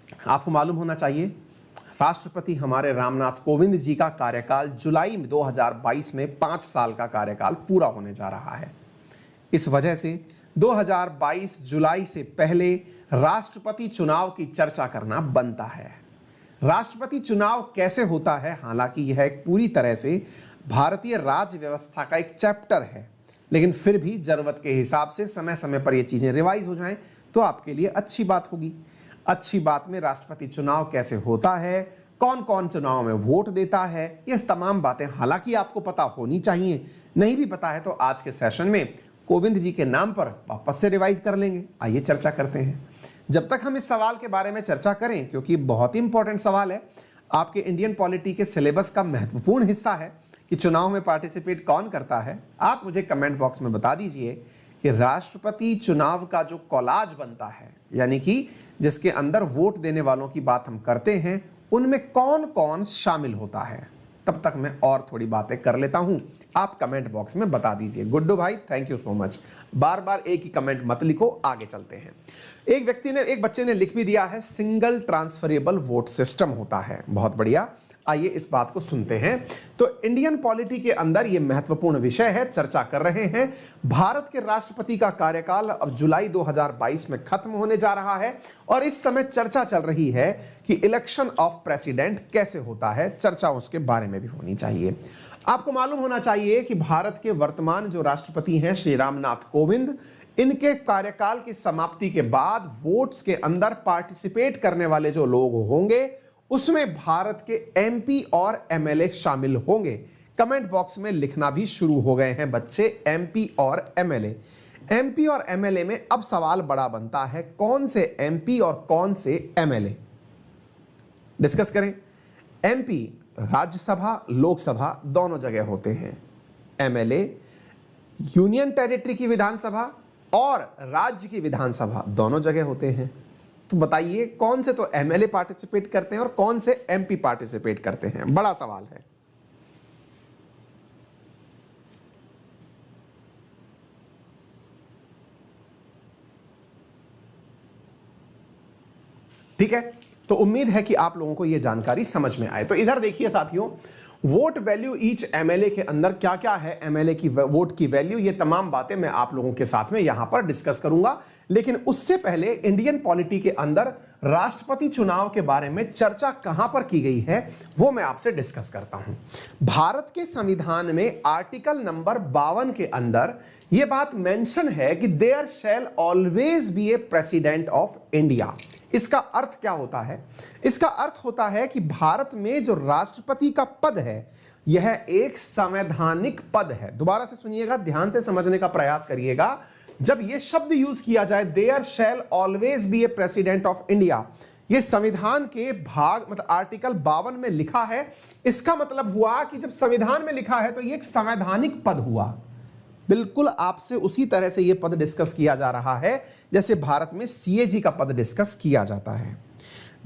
आपको मालूम होना चाहिए राष्ट्रपति हमारे रामनाथ कोविंद जी का कार्यकाल जुलाई 2022 में 5 साल का कार्यकाल पूरा होने जा रहा है। इस वजह से 2022 जुलाई से पहले राष्ट्रपति चुनाव की चर्चा करना बनता है। राष्ट्रपति चुनाव कैसे होता है, हालांकि यह एक पूरी तरह से भारतीय राज्य व्यवस्था का एक चैप्टर है, लेकिन फिर भी जरूरत के हिसाब से समय समय पर ये चीजें रिवाइज हो जाएं तो आपके लिए अच्छी बात होगी। अच्छी बात में राष्ट्रपति चुनाव कैसे होता है, कौन कौन चुनाव में वोट देता है, ये तमाम बातें हालांकि आपको पता होनी चाहिए। नहीं भी पता है तो आज के सेशन में कोविंद जी के नाम पर वापस से रिवाइज कर लेंगे। आइए चर्चा करते हैं। जब तक हम इस सवाल के बारे में चर्चा करें, क्योंकि बहुत ही इंपॉर्टेंट सवाल है, आपके इंडियन पॉलिटी के सिलेबस का महत्वपूर्ण हिस्सा है कि चुनाव में पार्टिसिपेट कौन करता है, आप मुझे कमेंट बॉक्स में बता दीजिए कि राष्ट्रपति चुनाव का जो कॉलाज बनता है, यानी कि जिसके अंदर वोट देने वालों की बात हम करते हैं, उनमें कौन कौन शामिल होता है। तब तक मैं और थोड़ी बातें कर लेता हूं, आप कमेंट बॉक्स में बता दीजिए। गुड्डू भाई थैंक यू सो मच। बार बार एक ही कमेंट मत लिखो, आगे चलते हैं। एक बच्चे ने लिख भी दिया है सिंगल ट्रांसफरेबल वोट सिस्टम होता है। बहुत बढ़िया, आइए इस बात को सुनते हैं। तो इंडियन पॉलिटी के अंदर यह महत्वपूर्ण विषय है, चर्चा कर रहे हैं। भारत के राष्ट्रपति का कार्यकाल अब जुलाई 2022 में खत्म होने जा रहा है और इस समय चर्चा चल रही है कि इलेक्शन ऑफ प्रेसिडेंट कैसे होता है। चर्चा उसके बारे में भी होनी चाहिए। आपको मालूम होना चाहिए कि भारत के वर्तमान जो राष्ट्रपति हैं श्री रामनाथ कोविंद, इनके कार्यकाल की समाप्ति के बाद वोट्स के अंदर पार्टिसिपेट करने वाले जो लोग होंगे उसमें भारत के एमपी और एमएलए शामिल होंगे। कमेंट बॉक्स में लिखना भी शुरू हो गए हैं बच्चे, एमपी और एमएलए। एमपी और एमएलए में अब सवाल बड़ा बनता है, कौन से एमपी और कौन से एमएलए। डिस्कस करें। एमपी राज्यसभा लोकसभा दोनों जगह होते हैं। एमएलए यूनियन टेरिटरी की विधानसभा और राज्य की विधानसभा दोनों जगह होते हैं। तो बताइए कौन से तो एमएलए पार्टिसिपेट करते हैं और कौन से एमपी पार्टिसिपेट करते हैं, बड़ा सवाल है। ठीक है, तो उम्मीद है कि आप लोगों को यह जानकारी समझ में आए। तो इधर देखिए साथियों, वोट वैल्यू ईच एमएलए के अंदर क्या क्या है, एमएलए की वोट की वैल्यू, ये तमाम बातें मैं आप लोगों के साथ में यहां पर डिस्कस करूंगा। लेकिन उससे पहले इंडियन पॉलिटी के अंदर राष्ट्रपति चुनाव के बारे में चर्चा कहां पर की गई है वो मैं आपसे डिस्कस करता हूं। भारत के संविधान में आर्टिकल नंबर 52 के अंदर यह बात मेंशन है कि there shall always be a president of India. इसका अर्थ क्या होता है? इसका अर्थ होता है कि भारत में जो राष्ट्रपति का पद है यह एक संवैधानिक पद है। दोबारा से सुनिएगा, ध्यान से समझने का प्रयास करिएगा। जब यह शब्द यूज किया जाए, there shall always be a president of India, यह संविधान के भाग मतलब आर्टिकल 52 में लिखा है। इसका मतलब हुआ कि जब संविधान में लिखा है तो यह एक संवैधानिक पद हुआ। बिल्कुल आपसे उसी तरह से यह पद डिस्कस किया जा रहा है जैसे भारत में सीएजी का पद डिस्कस किया जाता है।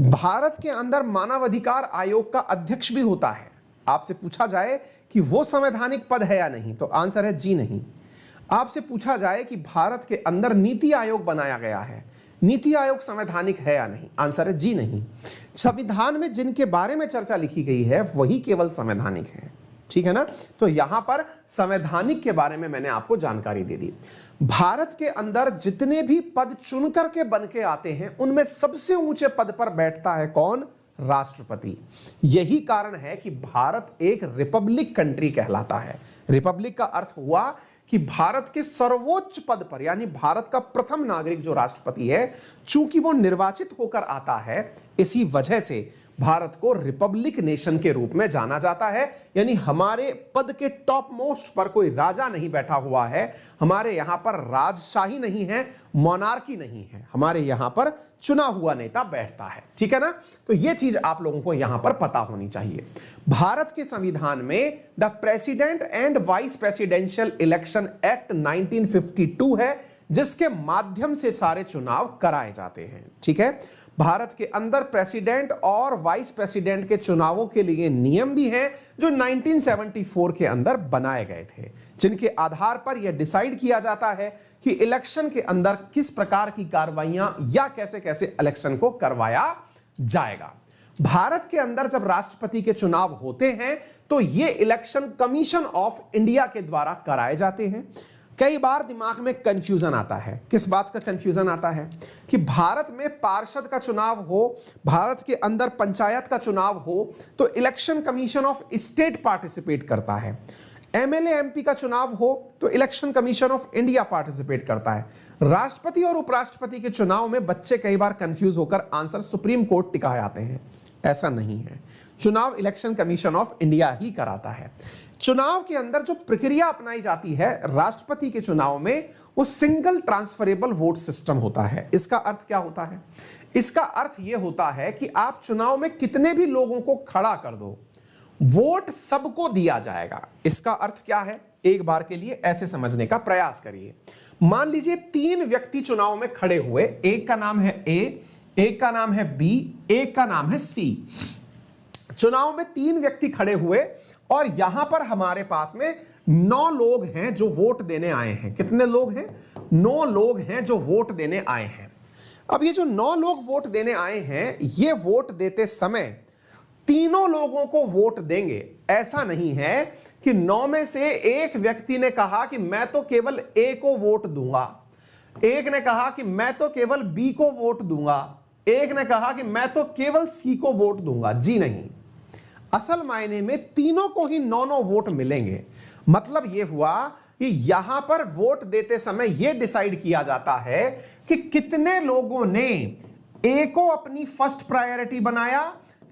भारत के अंदर मानवाधिकार आयोग का अध्यक्ष भी होता है। आपसे पूछा जाए कि वो संवैधानिक पद है या नहीं, तो आंसर है जी नहीं। आपसे पूछा जाए कि भारत के अंदर नीति आयोग बनाया गया है, नीति आयोग संवैधानिक है या नहीं, आंसर है जी नहीं। संविधान में जिनके बारे में चर्चा लिखी गई है वही केवल संवैधानिक है। ठीक है ना? तो यहां पर संवैधानिक के बारे में मैंने आपको जानकारी दे दी। भारत के अंदर जितने भी पद चुनकर के बन के आते हैं उनमें सबसे ऊंचे पद पर बैठता है कौन? राष्ट्रपति। यही कारण है कि भारत एक रिपब्लिक कंट्री कहलाता है। रिपब्लिक का अर्थ हुआ कि भारत के सर्वोच्च पद पर, यानी भारत का प्रथम नागरिक जो राष्ट्रपति है, चूंकि वो निर्वाचित होकर आता है, इसी वजह से भारत को रिपब्लिक नेशन के रूप में जाना जाता है। यानी हमारे पद के टॉप मोस्ट पर कोई राजा नहीं बैठा हुआ है, हमारे यहां पर राजशाही नहीं है, मोनार्की नहीं है, हमारे यहां पर चुना हुआ नेता बैठता है। ठीक है ना? तो यह चीज आप लोगों को यहां पर पता होनी चाहिए। भारत के संविधान में the president and vice presidential election act 1952 है, जिसके माध्यम से सारे चुनाव कराए जाते हैं। ठीक है? भारत के अंदर प्रेसिडेंट और वाइस प्रेसिडेंट के चुनावों के लिए नियम भी हैं जो 1974 के अंदर बनाए गए थे, जिनके आधार पर यह डिसाइड किया जाता है कि इलेक्शन के अंदर किस प्रकार की कार्रवाइयां या कैसे कैसे इलेक्शन को करवाया जाएगा। भारत के अंदर जब राष्ट्रपति के चुनाव होते हैं तो ये इलेक्शन कमीशन ऑफ इंडिया के द्वारा कराए जाते हैं। कई बार दिमाग में कंफ्यूजन आता है। किस बात का कंफ्यूजन आता है? कि भारत में पार्षद का चुनाव हो, भारत के अंदर पंचायत का चुनाव हो तो election commission of state participate करता है, एमएलए एमपी का चुनाव हो तो election commission of India participate करता है। राष्ट्रपति और उपराष्ट्रपति के चुनाव में बच्चे कई बार कंफ्यूज होकर आंसर सुप्रीम कोर्ट टिकाए आते हैं। ऐसा नहीं है, चुनाव इलेक्शन कमीशन ऑफ इंडिया ही कराता है। चुनाव के अंदर जो प्रक्रिया अपनाई जाती है राष्ट्रपति के चुनाव में, वो सिंगल ट्रांसफरेबल वोट सिस्टम होता है। इसका अर्थ क्या होता है? इसका अर्थ यह होता है कि आप चुनाव में कितने भी लोगों को खड़ा कर दो, वोट सबको दिया जाएगा। इसका अर्थ क्या है? एक बार के लिए ऐसे समझने का प्रयास करिए। मान लीजिए 3 व्यक्ति चुनाव में खड़े हुए, एक का नाम है ए, एक का नाम है बी, एक का नाम है सी। चुनाव में 3 व्यक्ति खड़े हुए और यहां पर हमारे पास में 9 लोग हैं जो वोट देने आए हैं। कितने लोग हैं? 9 लोग हैं जो वोट देने आए हैं। अब ये जो 9 लोग वोट देने आए हैं, ये वोट देते समय तीनों लोगों को वोट देंगे। ऐसा नहीं है कि 9 में से एक व्यक्ति ने कहा कि मैं तो केवल ए को वोट दूंगा, एक ने कहा कि मैं तो केवल बी को वोट दूंगा, एक ने कहा कि मैं तो केवल सी को वोट दूंगा। जी नहीं, असल मायने में तीनों को ही 9 वोट मिलेंगे। मतलब यह हुआ कि यहां पर वोट देते समय यह डिसाइड किया जाता है कि कितने लोगों ने ए को अपनी फर्स्ट प्रायोरिटी बनाया,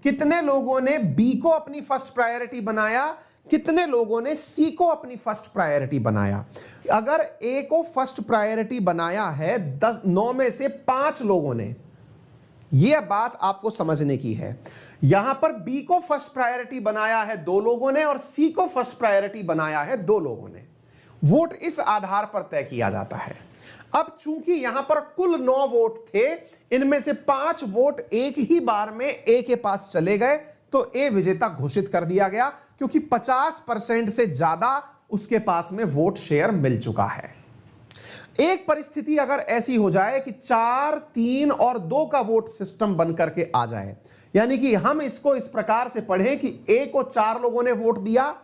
कितने लोगों ने बी को अपनी फर्स्ट प्रायोरिटी बनाया, कितने लोगों ने सी को अपनी फर्स्ट प्रायोरिटी बनाया। अगर ए को फर्स्ट प्रायोरिटी बनाया है 9 में से 5 लोगों ने, यह बात आपको समझने की है। यहां पर बी को फर्स्ट प्रायोरिटी बनाया है 2 लोगों ने और सी को फर्स्ट प्रायोरिटी बनाया है 2 लोगों ने। वोट इस आधार पर तय किया जाता है। अब चूंकि यहां पर कुल 9 वोट थे, इनमें से 5 वोट एक ही बार में ए के पास चले गए तो ए विजेता घोषित कर दिया गया, क्योंकि 50% से ज्यादा उसके पास में वोट शेयर मिल चुका है। एक परिस्थिति अगर ऐसी हो जाए कि 4, 3 और 2 का वोट सिस्टम बन करके आ जाए, यानी कि हम इसको इस प्रकार से पढ़ें कि ए को 4 लोगों ने वोट दिया,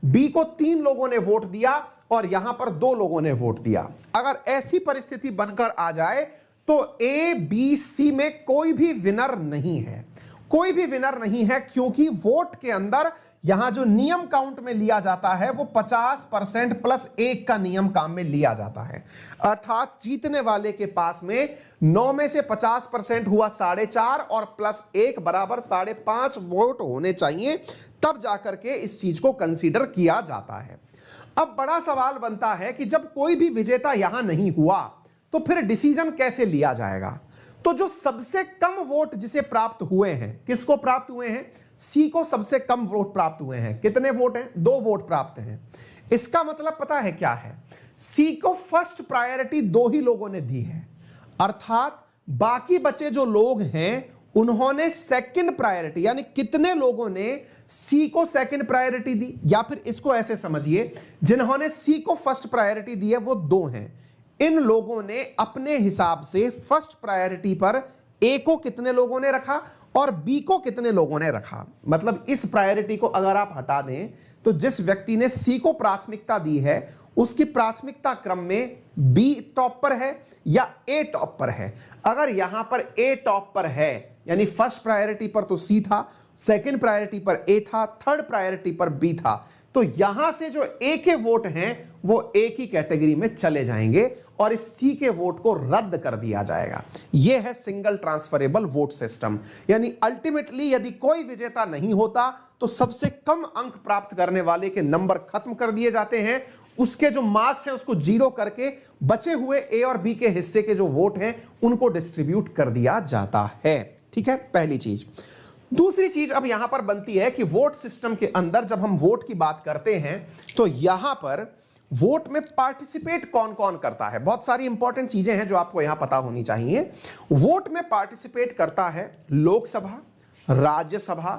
बी को 3 लोगों ने वोट दिया और यहां पर 2 लोगों ने वोट दिया। अगर ऐसी परिस्थिति बनकर आ जाए तो ए, बी, सी में कोई भी विनर नहीं है, कोई भी विनर नहीं है, क्योंकि वोट के अंदर यहां जो नियम काउंट में लिया जाता है वो 50% प्लस 1 का नियम काम में लिया जाता है। अर्थात जीतने वाले के पास में 9 में से 50% हुआ 4.5 और प्लस 1 बराबर 5.5 वोट होने चाहिए, तब जाकर के इस चीज को कंसीडर किया जाता है। अब बड़ा सवाल बनता है कि जब कोई भी विजेता यहां नहीं हुआ तो फिर डिसीजन कैसे लिया जाएगा? तो जो सबसे कम वोट जिसे प्राप्त हुए हैं, किसको प्राप्त हुए हैं? सी को सबसे कम वोट प्राप्त हुए हैं। कितने वोट हैं? 2 वोट प्राप्त हैं। इसका मतलब पता है क्या है? सी को फर्स्ट प्रायोरिटी 2 ही लोगों ने दी है, अर्थात बाकी बचे जो लोग हैं उन्होंने सेकंड प्रायोरिटी, यानी कितने लोगों ने सी को सेकंड प्रायोरिटी दी, या फिर इसको ऐसे समझिए, जिन्होंने सी को फर्स्ट प्रायोरिटी दी है वो 2 हैं। इन लोगों ने अपने हिसाब से फर्स्ट प्रायोरिटी पर ए को कितने लोगों ने रखा और बी को कितने लोगों ने रखा। मतलब इस प्रायोरिटी को अगर आप हटा दें तो जिस व्यक्ति ने सी को प्राथमिकता दी है उसकी प्राथमिकता क्रम में बी टॉप पर है या ए टॉप पर है। अगर यहां पर ए टॉप पर है, यानी फर्स्ट प्रायोरिटी पर तो सी था, सेकंड प्रायोरिटी पर ए था, थर्ड प्रायोरिटी पर बी था, तो यहां से जो ए के वोट हैं वो ए की कैटेगरी में चले जाएंगे और इस सी के वोट को रद्द कर दिया जाएगा। यह है सिंगल ट्रांसफरेबल वोट सिस्टम। यानी अल्टीमेटली यदि कोई विजेता नहीं होता तो सबसे कम अंक प्राप्त करने वाले के नंबर खत्म कर दिए जाते हैं, उसके जो मार्क्स हैं उसको 0 करके बचे हुए ए और बी के हिस्से के जो वोट हैं उनको डिस्ट्रीब्यूट कर दिया जाता है। ठीक है, पहली चीज। दूसरी चीज अब यहां पर बनती है कि वोट सिस्टम के अंदर जब हम वोट की बात करते हैं तो यहां पर वोट में पार्टिसिपेट कौन कौन करता है। बहुत सारी इंपॉर्टेंट चीजें हैं जो आपको यहां पता होनी चाहिए। वोट में पार्टिसिपेट करता है लोकसभा, राज्यसभा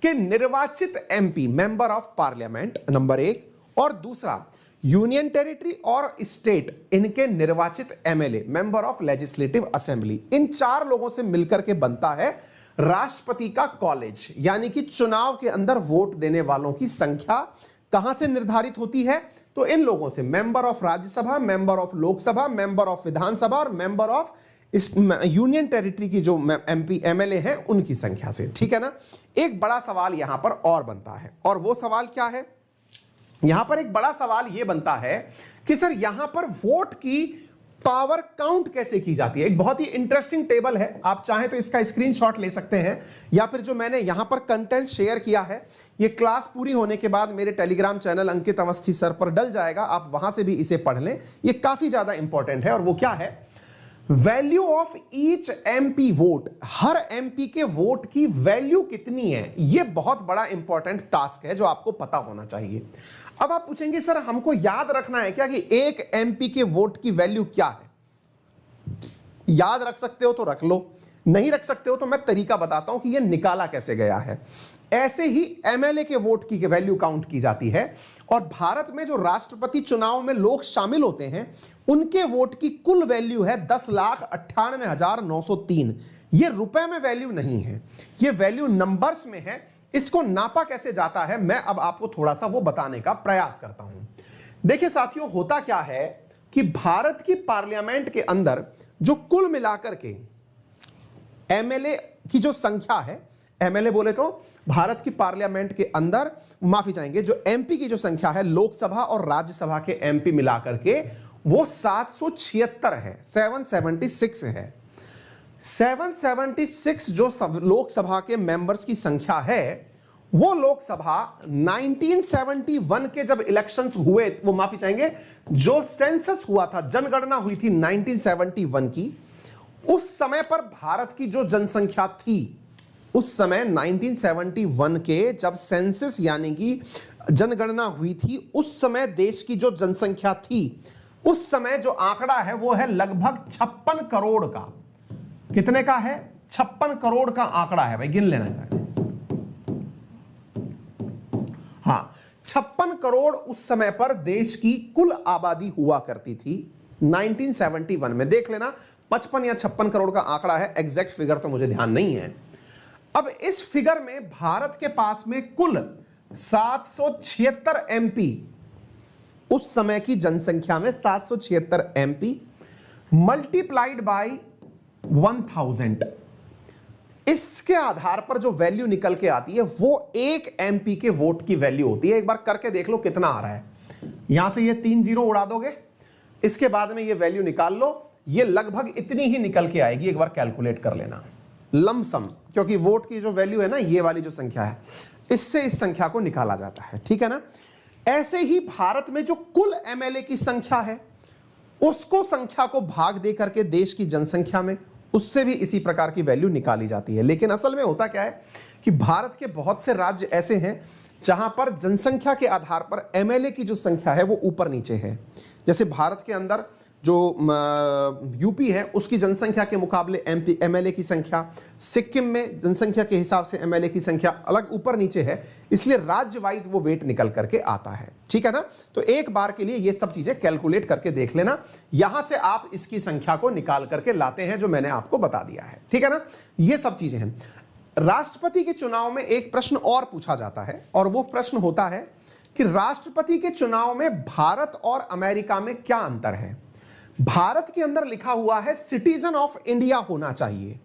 के निर्वाचित MP, member of parliament, number 1, और दूसरा यूनियन टेरिटरी और स्टेट, इनके निर्वाचित MLA, member of legislative assembly, इन 4 लोगों से मिलकर के बनता है राष्ट्रपति का कॉलेज। यानी कि चुनाव के अंदर वोट देने वालों की संख्या कहां से निर्धारित होती है? तो इन लोगों से, member of Rajya Sabha, member of Lok Sabha, member of Vidhan Sabha और मेंबर ऑफ यूनियन टेरिटरी की जो एमपी एमएलए हैं उनकी संख्या से। ठीक है ना। एक बड़ा सवाल यहां पर और बनता है, और वो सवाल क्या है? यहां पर एक बड़ा सवाल यह बनता है कि सर यहां पर वोट की पावर काउंट कैसे की जाती है। एक बहुत ही इंटरेस्टिंग टेबल है, आप चाहें तो इसका स्क्रीनशॉट ले सकते हैं, या फिर जो मैंने यहां पर कंटेंट शेयर किया है, ये क्लास पूरी होने के बाद मेरे टेलीग्राम चैनल अंकित अवस्थी सर पर डल जाएगा, आप वहां से भी इसे पढ़ लें। ये काफी ज्यादा इंपॉर्टेंट है। और वो क्या है? Value of each MP vote, her MP के वोट की वैल्यू कितनी है, यह बहुत बड़ा इंपॉर्टेंट टास्क है जो आपको पता होना चाहिए। अब आप पूछेंगे सर हमको याद रखना है क्या कि एक एमपी के वोट की वैल्यू क्या है? याद रख सकते हो तो रख लो, नहीं रख सकते हो तो मैं तरीका बताता हूं कि यह निकाला कैसे गया है। ऐसे ही एमएलए के वोट की वैल्यू काउंट की जाती है, और भारत में जो राष्ट्रपति चुनाव में लोग शामिल होते हैं उनके वोट की कुल वैल्यू है 10,98,903। ये रुपए में वैल्यू नहीं है, ये वैल्यू नंबर्स में है। इसको नापा कैसे जाता है मैं अब आपको थोड़ा सा वो बताने का प्रयास करता हूं। देखिए साथियों, होता क्या है कि भारत की पार्लियामेंट के अंदर जो कुल मिलाकर के एमएलए की जो संख्या है, एमएलए बोले तो भारत की पार्लियामेंट के अंदर, माफी चाहेंगे, जो एमपी की जो संख्या है लोकसभा और राज्यसभा के एमपी मिलाकर के वो 776 है, 776 है। 776 जो लोकसभा के मेंबर्स की संख्या है, वो लोकसभा 1971 के जब इलेक्शंस हुए, वो माफी चाहेंगे, जो सेंसस हुआ था, जनगणना हुई थी 1971 की, उस समय पर भारत की जो जनसंख्या थी, उस समय 1971 के जब सेंसस यानी कि जनगणना हुई थी, उस समय देश की जो जनसंख्या थी, उस समय जो आंकड़ा है वो है लगभग 56 करोड़ का। कितने का है? 56 करोड़ का आंकड़ा है भाई, गिन लेना है। हाँ, 56 करोड़ उस समय पर देश की कुल आबादी हुआ करती थी 1971 में। देख लेना, 55 या 56 करोड़ का आंकड़ा है, एग्जैक्ट फिगर तो मुझे ध्यान नहीं है। अब इस फिगर में भारत के पास में कुल 776 एमपी, उस समय की जनसंख्या में 776 एमपी मल्टीप्लाइड बाय 1000, इसके आधार पर जो वैल्यू निकल के आती है वो एक एमपी के वोट की वैल्यू होती है। एक बार करके देख लो कितना आ रहा है। यहां से ये 3 जीरो उड़ा दोगे, इसके बाद में ये वैल्यू निकाल लो, ये लगभग इतनी ही निकल के आएगी। एक बार कैलकुलेट कर लेना लमसम, क्योंकि वोट की जो वैल्यू है ना, ये वाली जो संख्या है, इससे इस संख्या को निकाला जाता है। ठीक है ना। ऐसे ही भारत में जो कुल एमएलए की संख्या है, उसको संख्या को भाग दे करके देश की जनसंख्या में, उससे भी इसी प्रकार की वैल्यू निकाली जाती है। लेकिन असल में होता क्या है कि भारत के बहुत से राज्य ऐसे हैं जहां पर जनसंख्या के आधार पर एमएलए की जो संख्या है वो ऊपर नीचे है। जैसे भारत के अंदर जो यूपी है उसकी जनसंख्या के मुकाबले एमपी एमएलए की संख्या, सिक्किम में जनसंख्या के हिसाब से एमएलए की संख्या अलग ऊपर नीचे है, इसलिए राज्य वाइज वो वेट निकल करके आता है। ठीक है ना। तो एक बार के लिए ये सब चीजें कैलकुलेट करके देख लेना, यहां से आप इसकी संख्या को निकाल करके लाते हैं जो मैंने आपको बता दिया है। ठीक है ना। ये सब चीजें हैं। राष्ट्रपति के चुनाव में एक प्रश्न और पूछा जाता है, और वो प्रश्न होता है कि राष्ट्रपति के चुनाव में भारत और अमेरिका में क्या अंतर है। भारत के अंदर लिखा हुआ है सिटीजन ऑफ इंडिया होना चाहिए,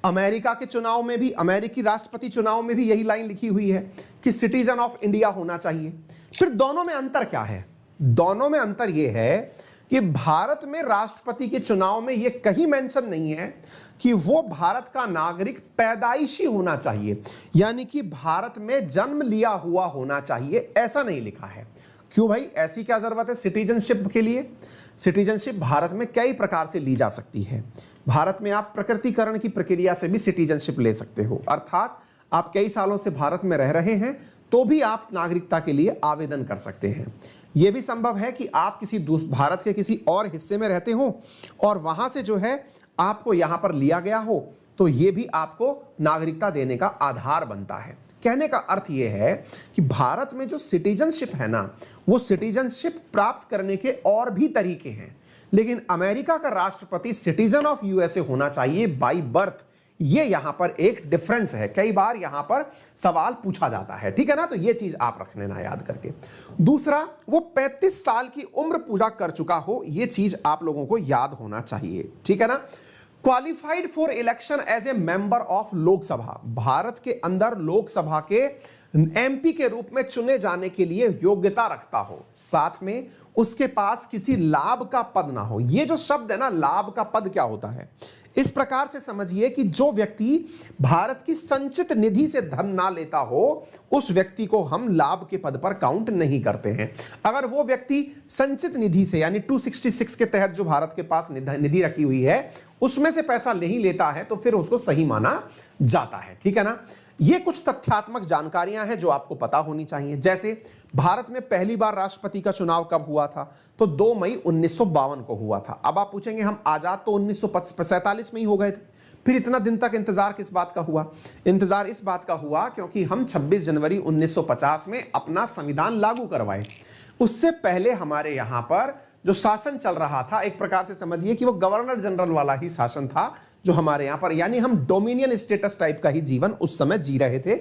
अमेरिका के चुनाव में भी, अमेरिकी राष्ट्रपति चुनाव में भी यही लाइन लिखी हुई है कि सिटीजन ऑफ इंडिया होना चाहिए। फिर दोनों में अंतर क्या है? दोनों में अंतर यह है कि भारत में राष्ट्रपति के चुनाव में यह कहीं मेंशन नहीं है कि वो भारत का नागरिक पैदाइशी होना चाहिए, यानी कि भारत में जन्म लिया हुआ होना चाहिए, ऐसा नहीं लिखा है। क्यों भाई, ऐसी क्या जरूरत है सिटीजनशिप के लिए? सिटीजनशिप भारत में कई प्रकार से ली जा सकती है। भारत में आप प्रकृतिकरण की प्रक्रिया से भी सिटीजनशिप ले सकते हो, अर्थात आप कई सालों से भारत में रह रहे हैं तो भी आप नागरिकता के लिए आवेदन कर सकते हैं। यह भी संभव है कि आप किसी भारत के किसी और हिस्से में रहते हो और वहां से जो है आपको यहां पर लिया गया हो, तो यह भी आपको नागरिकता देने का आधार बनता है। कहने का अर्थ यह है कि भारत में जो सिटीजनशिप है ना, वो सिटीजनशिप प्राप्त करने के और भी तरीके हैं, लेकिन अमेरिका का राष्ट्रपति सिटीजन ऑफ यूएसए होना चाहिए बाय बर्थ। ये यहां पर एक डिफरेंस है, कई बार यहां पर सवाल पूछा जाता है, ठीक है ना, तो ये चीज आप रख लेना याद करके। दूसरा, वो 35 साल की उम्र पूरा कर चुका हो, ये चीज आप लोगों को याद होना चाहिए, ठीक है ना। Qualified for election as a member of Lok Sabha, Bharat के अंदर लोकसभा के एमपी के रूप में चुने जाने के लिए योग्यता रखता हो, साथ में उसके पास किसी लाभ का पद ना हो। ये जो शब्द है ना, लाभ का पद क्या होता है, इस प्रकार से समझिए कि जो व्यक्ति भारत की संचित निधि से धन ना लेता हो, उस व्यक्ति को हम लाभ के पद पर काउंट नहीं करते हैं। अगर वो व्यक्ति संचित निधि से यानी 266 के तहत जो भारत के पास निधि रखी हुई है उसमें से पैसा नहीं लेता है, तो फिर उसको सही माना जाता है, ठीक है ना। ये कुछ तथ्यात्मक जानकारियां हैं जो आपको पता होनी चाहिए। जैसे भारत में पहली बार राष्ट्रपति का चुनाव कब हुआ था, तो 2 मई 1952 को हुआ था। अब आप पूछेंगे हम आजाद तो 1947 में ही हो गए थे, फिर इतना दिन तक इंतजार किस बात का हुआ? इंतजार इस बात का हुआ क्योंकि हम 26 जनवरी 1950 में अपना संविधान लागू करवाए। उससे पहले हमारे यहां पर जो शासन चल रहा था, एक प्रकार से समझिए कि वो गवर्नर जनरल वाला ही शासन था जो हमारे यहां पर, यानी हम डोमिनियन स्टेटस टाइप का ही जीवन उस समय जी रहे थे।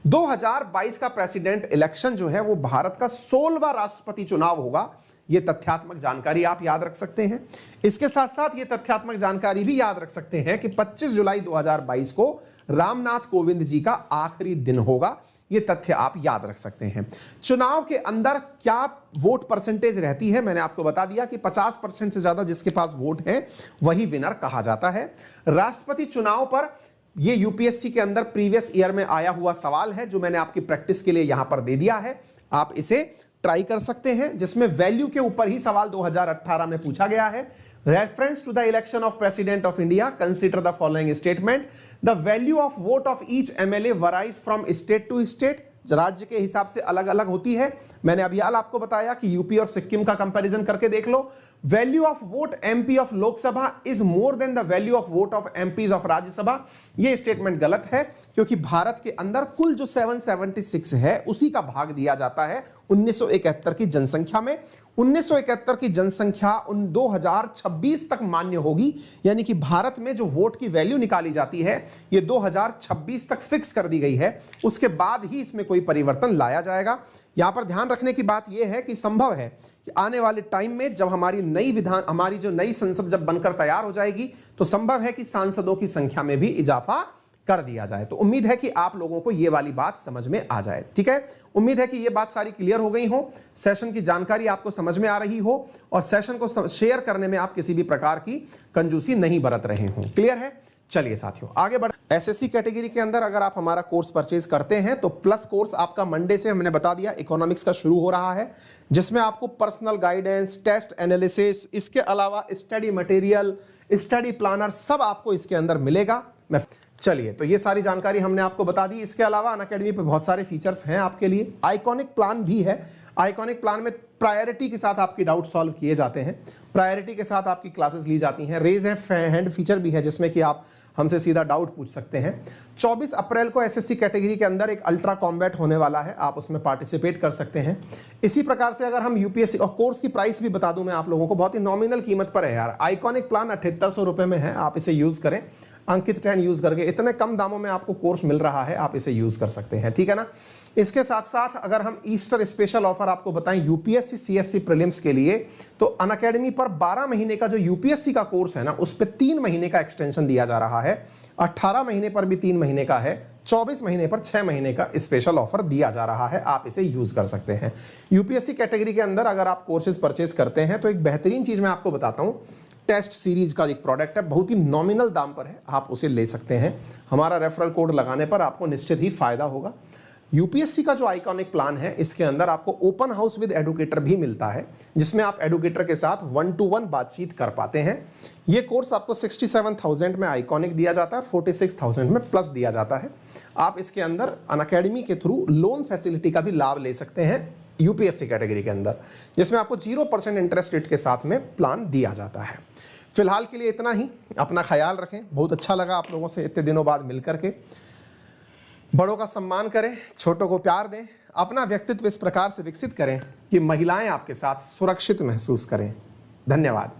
2022 का प्रेसिडेंट इलेक्शन जो है वो भारत का 16वां राष्ट्रपति चुनाव होगा। ये तथ्यात्मक जानकारी आप याद रख सकते हैं। इसके साथ साथ ये तथ्यात्मक जानकारी भी याद रख सकते हैं कि 25 जुलाई 2022 को रामनाथ कोविंद जी का आखिरी दिन होगा। ये तथ्य आप याद रख सकते हैं। चुनाव के अंदर क्या वोट परसेंटेज रहती है, मैंने आपको बता दिया कि 50% से ज्यादा जिसके पास वोट है वही विनर कहा जाता है। राष्ट्रपति चुनाव पर ये यूपीएससी के अंदर प्रीवियस ईयर में आया हुआ सवाल है जो मैंने आपकी प्रैक्टिस के लिए यहां पर दे दिया है, आप इसे ट्राई कर सकते हैं, जिसमें वैल्यू के ऊपर ही सवाल 2018 में पूछा गया है। Reference to the election of president of India, consider the following statement, the value of vote of each MLA varies from state to state, राज्य के हिसाब से अलग अलग होती है। मैंने अभी हाल आपको बताया कि यूपी और सिक्किम का कंपैरिजन करके देख लो। Value of vote MP of Lok Sabha is more than the value of vote of MPs of Rajya Sabha. ये स्टेटमेंट गलत है क्योंकि भारत के अंदर कुल जो 776 है उसी का भाग दिया जाता है 1971 की जनसंख्या में। 1971 की जनसंख्या 2026 तक मान्य होगी, यानी कि भारत में जो वोट की वैल्यू निकाली जाती है ये 2026 तक फिक्स कर दी गई है। उसके बाद ही इसमें कोई परिवर्तन लाया जाएगा। यहां पर ध्यान रखने की बात यह है कि संभव है कि आने वाले टाइम में जब हमारी जो नई संसद जब बनकर तैयार हो जाएगी तो संभव है कि सांसदों की संख्या में भी इजाफा कर दिया जाए। तो उम्मीद है कि आप लोगों को यह वाली बात समझ में आ जाए, ठीक है। उम्मीद है कि यह बात सारी क्लियर हो गई हो, सेशन की जानकारी आपको समझ में आ रही हो और सेशन को शेयर करने में आप किसी भी प्रकार की कंजूसी नहीं बरत रहे हो। क्लियर है? चलिए साथियों आगे बढ़। एसएससी कैटेगरी के अंदर अगर आप हमारा कोर्स परचेज करते हैं तो प्लस कोर्स आपका मंडे से, हमने बता दिया, इकोनॉमिक्स का शुरू हो रहा है, जिसमें आपको पर्सनल गाइडेंस, टेस्ट एनालिसिस, इसके अलावा स्टडी मटेरियल, स्टडी प्लानर सब आपको इसके अंदर मिलेगा। चलिए, तो ये सारी जानकारी हमने आपको बता दी। इसके अलावा अनअकैडमी पे बहुत सारे फीचर्स हैं आपके लिए। आइकॉनिक प्लान भी है। आइकॉनिक प्लान में प्रायोरिटी के साथ आपकी डाउट सॉल्व किए जाते हैं, प्रायोरिटी के साथ आपकी क्लासेस ली जाती हैं। रेज हैंड फीचर भी है जिसमें कि आप हमसे सीधा डाउट पूछ सकते हैं। 24 अप्रैल को एसएससी कैटेगरी के अंदर एक अल्ट्रा कॉम्बैट होने वाला है, आप उसमें पार्टिसिपेट कर सकते हैं। इसी प्रकार से अगर हम यूपीएससी और कोर्स की प्राइस भी बता दूं मैं आप लोगों को, बहुत ही नॉमिनल कीमत पर है यार। आइकॉनिक प्लान 7800 रुपए में है, आप इसे यूज करें। अंकित 10 यूज करके इतने कम दामों में आपको कोर्स मिल रहा है, आप इसे यूज कर सकते हैं, ठीक है ना। इसके साथ साथ अगर हम ईस्टर स्पेशल ऑफर आपको बताएं यूपीएससी सीएससी प्रीलिम्स के लिए, तो अनअकैडमी पर 12 महीने का जो यूपीएससी का कोर्स है ना, उस पर 3 महीने का एक्सटेंशन दिया जा रहा है। 18 महीने पर भी 3 महीने का है, 24 महीने पर 6 महीने का स्पेशल ऑफर दिया जा रहा है, आप इसे यूज कर सकते हैं। यूपीएससी कैटेगरी के अंदर अगर आप कोर्सेज परचेज करते हैं तो एक बेहतरीन चीज मैं आपको बताता हूं, टेस्ट सीरीज का एक प्रोडक्ट है, बहुत ही नॉमिनल दाम पर है, आप उसे ले सकते हैं। हमारा रेफरल कोड लगाने पर आपको निश्चित ही फायदा होगा। यूपीएससी का जो आइकॉनिक प्लान है, इसके अंदर आपको ओपन हाउस विद एडुकेटर भी मिलता है, जिसमें आप एडुकेटर के साथ 1-to-1 बातचीत कर पाते हैं। ये कोर्स आपको 67,000 में आइकॉनिक दिया जाता है, 46,000 में प्लस दिया जाता है। आप इसके अंदर अनअकैडमी के थ्रू लोन फैसिलिटी का भी लाभ ले सकते हैं यूपीएससी कैटेगरी के अंदर, जिसमें आपको 0% इंटरेस्ट रेट के साथ में प्लान दिया जाता है। फिलहाल के लिए इतना ही, अपना ख्याल रखें। बहुत अच्छा लगा आप लोगों से इतने दिनों बाद मिलकर के। बड़ों का सम्मान करें, छोटों को प्यार दें, अपना व्यक्तित्व इस प्रकार से विकसित करें कि महिलाएं आपके साथ सुरक्षित महसूस करें। धन्यवाद।